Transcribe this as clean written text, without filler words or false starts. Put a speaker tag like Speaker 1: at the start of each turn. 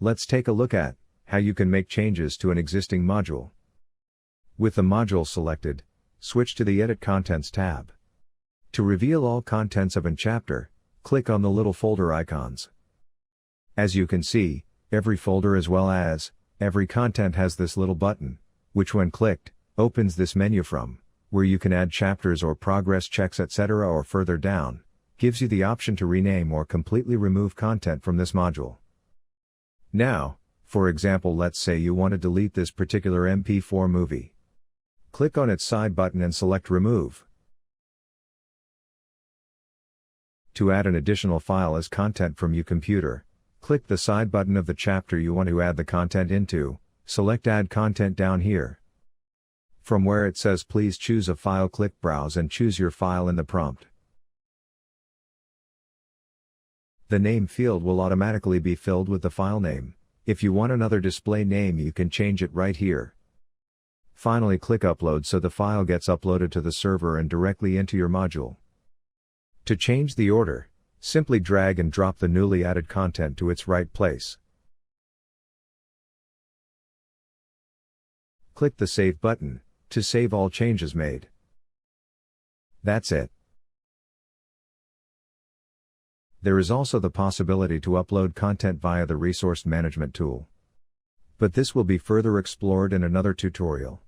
Speaker 1: Let's take a look at how you can make changes to an existing module. With the module selected, switch to the Edit Contents tab. To reveal all contents of a chapter, click on the little folder icons. As you can see, every folder as well as every content has this little button, which when clicked, opens this menu from where you can add chapters or progress checks, etc., or further down, gives you the option to rename or completely remove content from this module. Now, for example, let's say you want to delete this particular MP4 movie. Click on its side button and select Remove. To add an additional file as content from your computer, click the side button of the chapter you want to add the content into, select Add Content down here. From where it says please choose a file, click Browse and choose your file in the prompt. The name field will automatically be filled with the file name. If you want another display name, you can change it right here. Finally, click Upload so the file gets uploaded to the server and directly into your module. To change the order, simply drag and drop the newly added content to its right place. Click the Save button to save all changes made. That's it. There is also the possibility to upload content via the Resource Management tool. But this will be further explored in another tutorial.